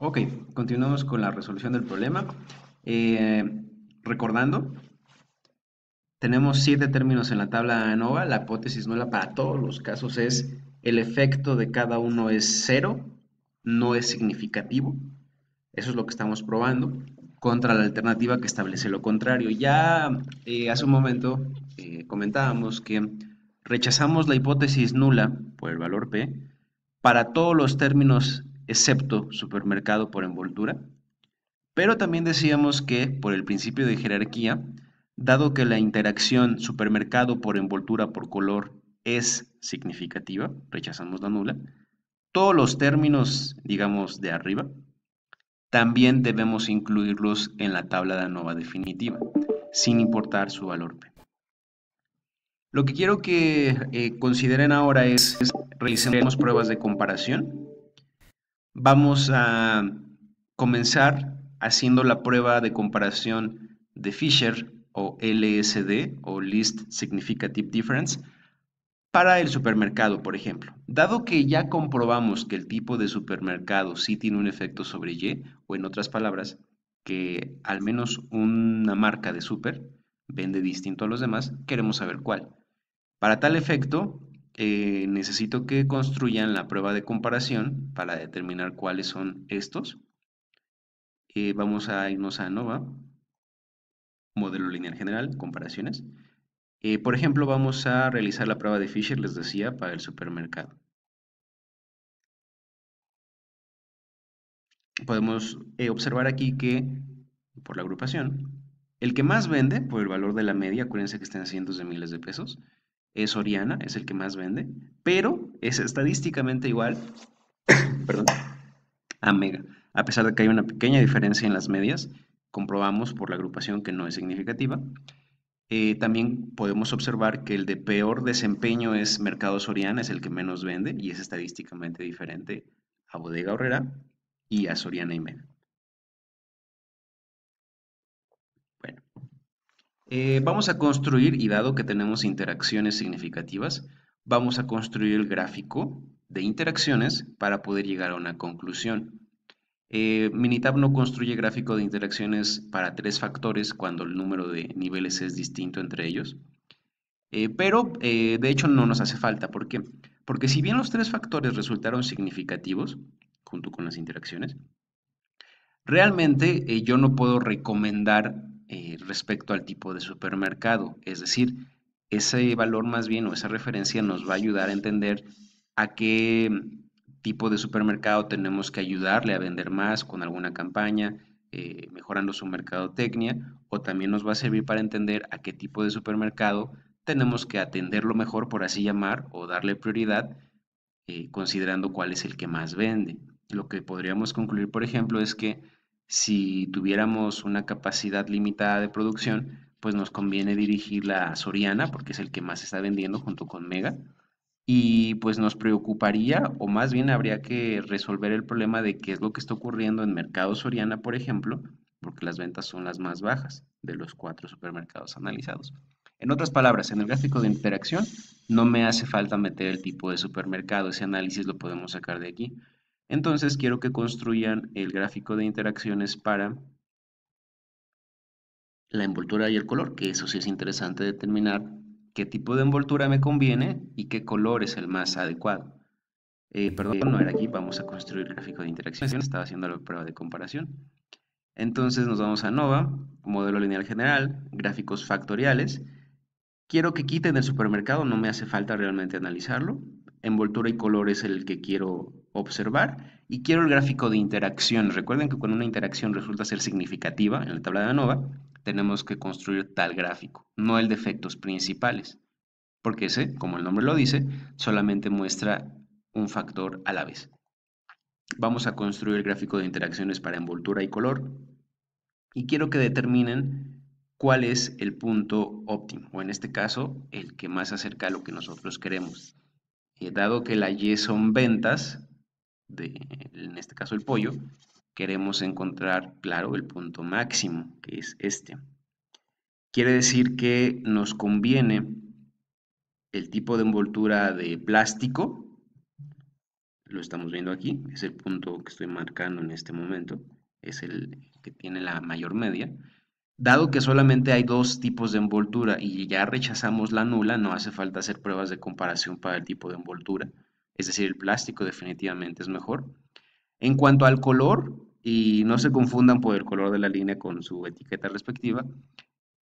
Ok, continuamos con la resolución del problema. Eh, Recordando, tenemos 7 términos en la tabla ANOVA. La hipótesis nula para todos los casos es el efecto de cada uno es cero, no es significativo. Eso es lo que estamos probando contra la alternativa que establece lo contrario. Ya hace un momento comentábamos que rechazamos la hipótesis nula por el valor P para todos los términos excepto supermercado por envoltura, pero también decíamos que por el principio de jerarquía, dado que la interacción supermercado por envoltura por color es significativa, rechazamos la nula, todos los términos, digamos, de arriba, también debemos incluirlos en la tabla de ANOVA definitiva, sin importar su valor P. Lo que quiero que consideren ahora es realicemos pruebas de comparación. Vamos a comenzar haciendo la prueba de comparación de Fisher o LSD o Least Significant Difference para el supermercado, por ejemplo. Dado que ya comprobamos que el tipo de supermercado sí tiene un efecto sobre Y, o en otras palabras, que al menos una marca de super vende distinto a los demás, queremos saber cuál. Para tal efecto, necesito que construyan la prueba de comparación para determinar cuáles son estos. Vamos a irnos a NOVA, modelo lineal general, comparaciones. Por ejemplo, vamos a realizar la prueba de Fisher, les decía, para el supermercado. Podemos observar aquí que, por la agrupación, el que más vende, por el valor de la media, acuérdense que están en cientos de miles de pesos, es Soriana, es el que más vende, pero es estadísticamente igual, perdón, a Mega. A pesar de que hay una pequeña diferencia en las medias, comprobamos por la agrupación que no es significativa. También podemos observar que el de peor desempeño es Mercado Soriana, es el que menos vende y es estadísticamente diferente a Bodega Aurrera y a Soriana y Mega. Bueno, vamos a construir, y dado que tenemos interacciones significativas, vamos a construir el gráfico de interacciones para poder llegar a una conclusión. Minitab no construye gráfico de interacciones para 3 factores cuando el número de niveles es distinto entre ellos. Pero de hecho no nos hace falta. ¿Por qué? Porque si bien los 3 factores resultaron significativos, junto con las interacciones, realmente yo no puedo recomendar respecto al tipo de supermercado. Es decir, ese valor más bien o esa referencia nos va a ayudar a entender a qué tipo de supermercado tenemos que ayudarle a vender más con alguna campaña, mejorando su mercadotecnia, o también nos va a servir para entender a qué tipo de supermercado tenemos que atenderlo mejor, por así llamar, o darle prioridad, considerando cuál es el que más vende. Lo que podríamos concluir, por ejemplo, es que si tuviéramos una capacidad limitada de producción, pues nos conviene dirigirla a Soriana, porque es el que más está vendiendo junto con Mega, y pues nos preocuparía, o más bien habría que resolver el problema de qué es lo que está ocurriendo en Mercado Soriana, por ejemplo, porque las ventas son las más bajas de los 4 supermercados analizados. En otras palabras, en el gráfico de interacción no me hace falta meter el tipo de supermercado, ese análisis lo podemos sacar de aquí. Entonces quiero que construyan el gráfico de interacciones para la envoltura y el color, que eso sí es interesante determinar qué tipo de envoltura me conviene y qué color es el más adecuado. Perdón, no era aquí, vamos a construir el gráfico de interacciones, estaba haciendo la prueba de comparación. Entonces nos vamos a NOVA, modelo lineal general, gráficos factoriales. Quiero que quiten el supermercado, no me hace falta realmente analizarlo. Envoltura y color es el que quiero observar. Y quiero el gráfico de interacción. Recuerden que cuando una interacción resulta ser significativa en la tabla de ANOVA, tenemos que construir tal gráfico, no el de efectos principales. Porque ese, como el nombre lo dice, solamente muestra un factor a la vez. Vamos a construir el gráfico de interacciones para envoltura y color y quiero que determinen cuál es el punto óptimo, o en este caso, el que más se acerca a lo que nosotros queremos. Dado que la Y son ventas, en este caso el pollo, queremos encontrar, claro, el punto máximo, que es este. Quiere decir que nos conviene el tipo de envoltura de plástico, lo estamos viendo aquí, es el punto que estoy marcando en este momento, es el que tiene la mayor media. Dado que solamente hay dos tipos de envoltura y ya rechazamos la nula, no hace falta hacer pruebas de comparación para el tipo de envoltura. Es decir, el plástico definitivamente es mejor. En cuanto al color, y no se confundan por el color de la línea con su etiqueta respectiva,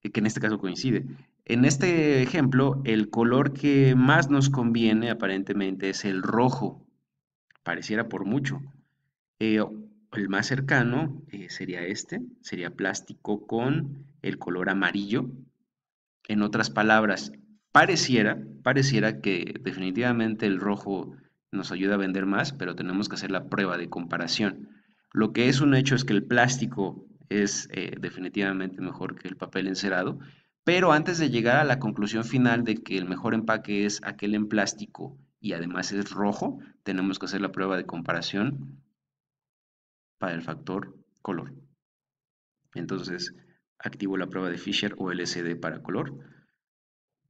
que en este caso coincide. En este ejemplo, el color que más nos conviene aparentemente es el rojo, pareciera por mucho. Eh, el más cercano sería este, sería plástico con el color amarillo. En otras palabras, pareciera que definitivamente el rojo nos ayuda a vender más, pero tenemos que hacer la prueba de comparación. Lo que es un hecho es que el plástico es definitivamente mejor que el papel encerado, pero antes de llegar a la conclusión final de que el mejor empaque es aquel en plástico y además es rojo, tenemos que hacer la prueba de comparación para el factor color. Entonces, activo la prueba de Fisher o LCD para color.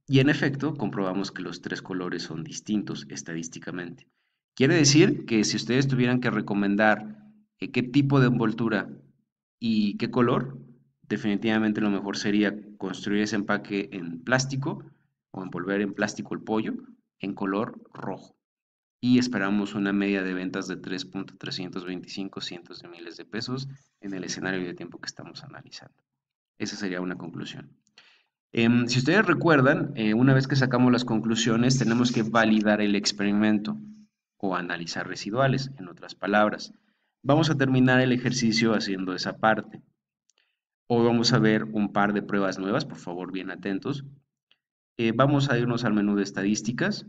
Y en efecto, comprobamos que los tres colores son distintos estadísticamente. Quiere decir que si ustedes tuvieran que recomendar qué tipo de envoltura y qué color, definitivamente lo mejor sería construir ese empaque en plástico o envolver en plástico el pollo en color rojo. Y esperamos una media de ventas de 3.325 cientos de miles de pesos en el escenario de tiempo que estamos analizando. Esa sería una conclusión. Si ustedes recuerdan, una vez que sacamos las conclusiones, tenemos que validar el experimento o analizar residuales, en otras palabras. Vamos a terminar el ejercicio haciendo esa parte. Hoy vamos a ver un par de pruebas nuevas, por favor, bien atentos. Vamos a irnos al menú de estadísticas,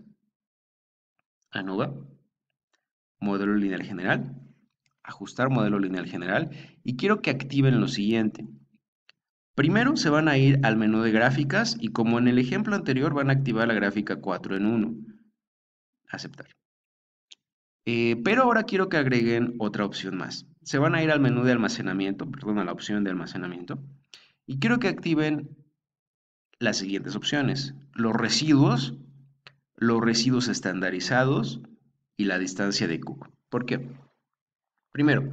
ANOVA, modelo lineal general, ajustar modelo lineal general, y quiero que activen lo siguiente. Primero se van a ir al menú de gráficas y como en el ejemplo anterior van a activar la gráfica 4 en 1. Aceptar. Pero ahora quiero que agreguen otra opción más. Se van a ir al menú de almacenamiento, perdón, a la opción de almacenamiento. Y quiero que activen las siguientes opciones. Los residuos estandarizados y la distancia de Cook. ¿Por qué? Primero,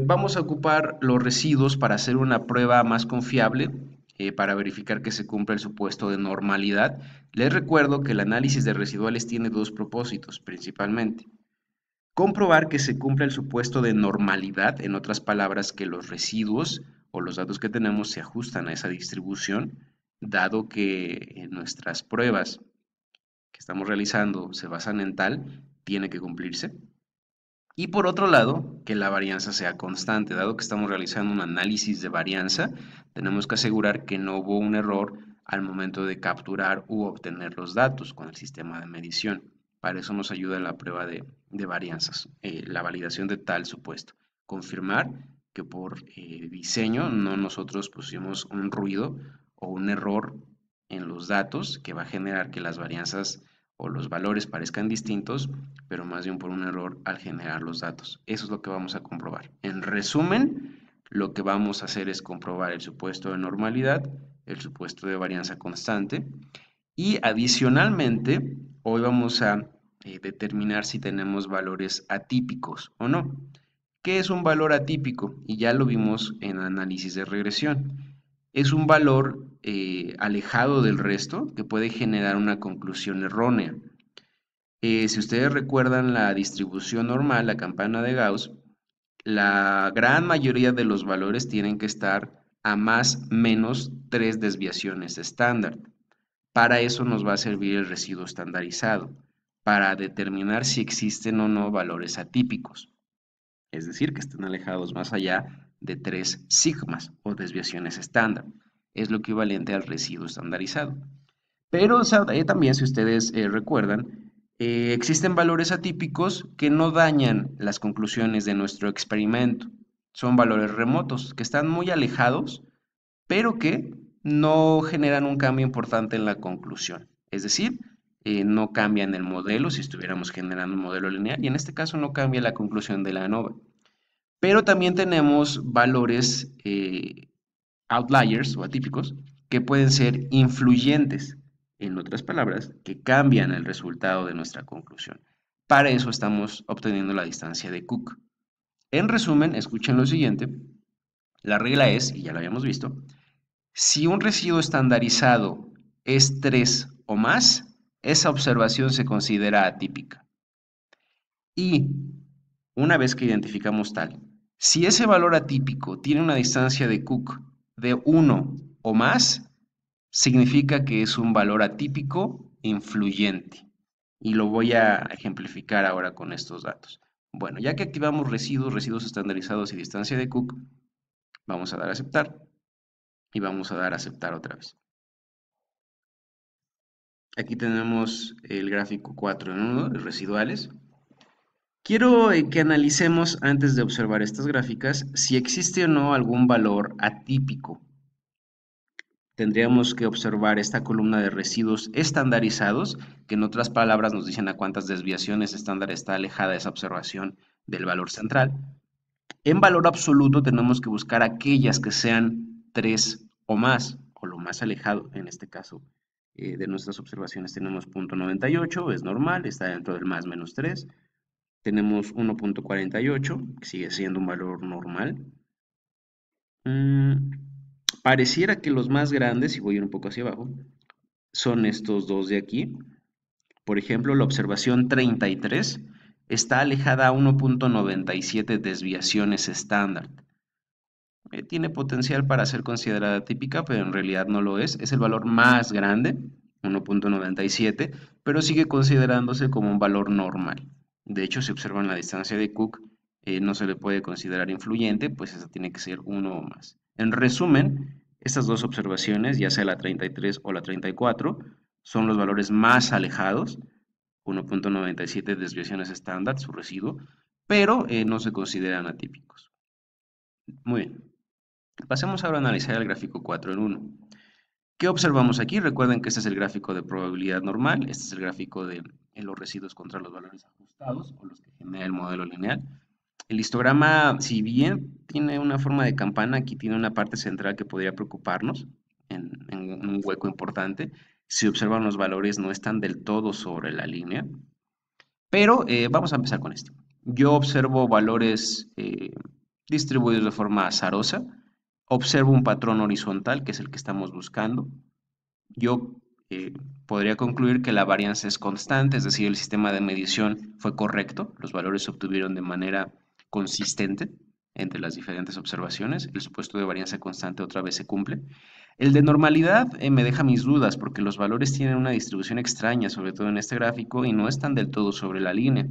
vamos a ocupar los residuos para hacer una prueba más confiable, para verificar que se cumpla el supuesto de normalidad. Les recuerdo que el análisis de residuales tiene dos propósitos principalmente. Comprobar que se cumpla el supuesto de normalidad, en otras palabras, que los residuos o los datos que tenemos se ajustan a esa distribución, dado que nuestras pruebas que estamos realizando se basan en tal, tiene que cumplirse. Y por otro lado, que la varianza sea constante. Dado que estamos realizando un análisis de varianza, tenemos que asegurar que no hubo un error al momento de capturar u obtener los datos con el sistema de medición. Para eso nos ayuda la prueba de varianzas, la validación de tal supuesto. Confirmar que por diseño no nosotros pusimos un ruido o un error en los datos que va a generar que las varianzas o los valores parezcan distintos, pero más bien por un error al generar los datos. Eso es lo que vamos a comprobar. En resumen, lo que vamos a hacer es comprobar el supuesto de normalidad, el supuesto de varianza constante y adicionalmente hoy vamos a determinar si tenemos valores atípicos o no. ¿Qué es un valor atípico? Y ya lo vimos en análisis de regresión. Es un valor alejado del resto que puede generar una conclusión errónea. Si ustedes recuerdan la distribución normal, la campana de Gauss, la gran mayoría de los valores tienen que estar a más menos 3 desviaciones estándar. Para eso nos va a servir el residuo estandarizado, para determinar si existen o no valores atípicos, es decir, que estén alejados más allá de 3 sigmas o desviaciones estándar. Es lo equivalente al residuo estandarizado. Pero también, si ustedes recuerdan, existen valores atípicos que no dañan las conclusiones de nuestro experimento. Son valores remotos, que están muy alejados, pero que no generan un cambio importante en la conclusión. Es decir, no cambian el modelo si estuviéramos generando un modelo lineal, y en este caso no cambia la conclusión de la ANOVA. Pero también tenemos valores outliers o atípicos que pueden ser influyentes, en otras palabras, que cambian el resultado de nuestra conclusión. Para eso estamos obteniendo la distancia de Cook. En resumen, escuchen lo siguiente. La regla es, y ya lo habíamos visto, si un residuo estandarizado es 3 o más, esa observación se considera atípica. Y una vez que identificamos tal, si ese valor atípico tiene una distancia de Cook de 1 o más, significa que es un valor atípico influyente. Y lo voy a ejemplificar ahora con estos datos. Bueno, ya que activamos residuos estandarizados y distancia de Cook, vamos a dar a aceptar y vamos a dar a aceptar otra vez. Aquí tenemos el gráfico 4 en 1 de residuales. Quiero que analicemos antes de observar estas gráficas si existe o no algún valor atípico. Tendríamos que observar esta columna de residuos estandarizados, que en otras palabras nos dicen a cuántas desviaciones estándar está alejada esa observación del valor central. En valor absoluto tenemos que buscar aquellas que sean 3 o más, o lo más alejado, en este caso de nuestras observaciones tenemos 0.98, es normal, está dentro del más menos 3. Tenemos 1.48, que sigue siendo un valor normal. Pareciera que los más grandes, y voy a ir un poco hacia abajo, son estos dos de aquí. Por ejemplo, la observación 33 está alejada a 1.97 desviaciones estándar. Tiene potencial para ser considerada típica, pero en realidad no lo es. Es el valor más grande, 1.97, pero sigue considerándose como un valor normal. De hecho, si observan la distancia de Cook, no se le puede considerar influyente, pues esa tiene que ser 1 o más. En resumen, estas dos observaciones, ya sea la 33 o la 34, son los valores más alejados, 1.97 desviaciones estándar, su residuo, pero no se consideran atípicos. Muy bien. Pasemos ahora a analizar el gráfico 4 en 1. ¿Qué observamos aquí? Recuerden que este es el gráfico de probabilidad normal, este es el gráfico de los residuos contra los valores ajustados o los que genera el modelo lineal. El histograma, si bien tiene una forma de campana, aquí tiene una parte central que podría preocuparnos en un hueco importante. Si observan los valores no están del todo sobre la línea, pero vamos a empezar con esto. Yo observo valores distribuidos de forma azarosa, observo un patrón horizontal, que es el que estamos buscando. Yo podría concluir que la varianza es constante, es decir, el sistema de medición fue correcto, los valores se obtuvieron de manera consistente entre las diferentes observaciones, el supuesto de varianza constante otra vez se cumple. El de normalidad me deja mis dudas porque los valores tienen una distribución extraña, sobre todo en este gráfico, y no están del todo sobre la línea.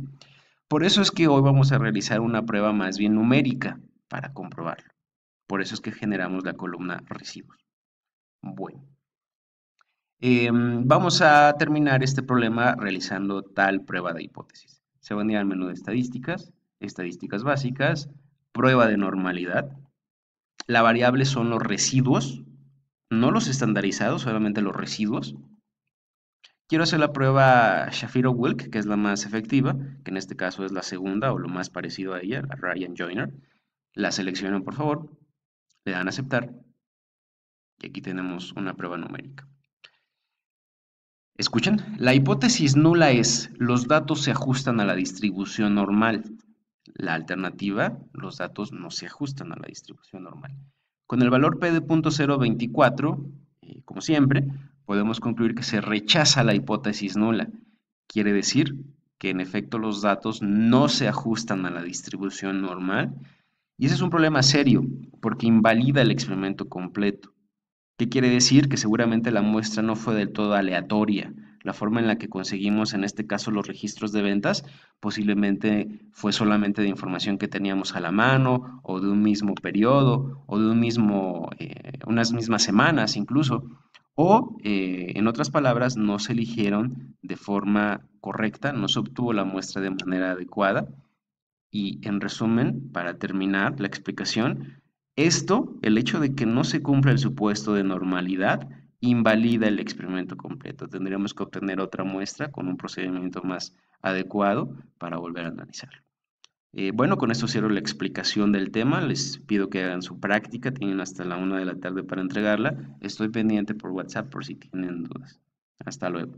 Por eso es que hoy vamos a realizar una prueba más bien numérica para comprobarlo. Por eso es que generamos la columna residuos. Bueno, vamos a terminar este problema realizando tal prueba de hipótesis. Se van a ir al menú de estadísticas, estadísticas básicas, prueba de normalidad. La variable son los residuos, no los estandarizados, solamente los residuos. Quiero hacer la prueba Shapiro-Wilk, que es la más efectiva, que en este caso es la segunda o lo más parecido a ella, la Ryan-Joyner. La seleccionan, por favor, le dan a aceptar y aquí tenemos una prueba numérica. Escuchen, la hipótesis nula es los datos se ajustan a la distribución normal. La alternativa, los datos no se ajustan a la distribución normal. Con el valor P de 0.024, como siempre, podemos concluir que se rechaza la hipótesis nula. Quiere decir que en efecto los datos no se ajustan a la distribución normal y ese es un problema serio porque invalida el experimento completo. ¿Qué quiere decir? Que seguramente la muestra no fue del todo aleatoria. La forma en la que conseguimos, en este caso, los registros de ventas, posiblemente fue solamente de información que teníamos a la mano, o de un mismo periodo, o de unas mismas semanas incluso. O, en otras palabras, no se eligieron de forma correcta, no se obtuvo la muestra de manera adecuada. Y en resumen, para terminar la explicación, el hecho de que no se cumpla el supuesto de normalidad, invalida el experimento completo. Tendríamos que obtener otra muestra con un procedimiento más adecuado para volver a analizarlo. Bueno, con esto cierro la explicación del tema. Les pido que hagan su práctica. Tienen hasta la 1 de la tarde para entregarla. Estoy pendiente por WhatsApp por si tienen dudas. Hasta luego.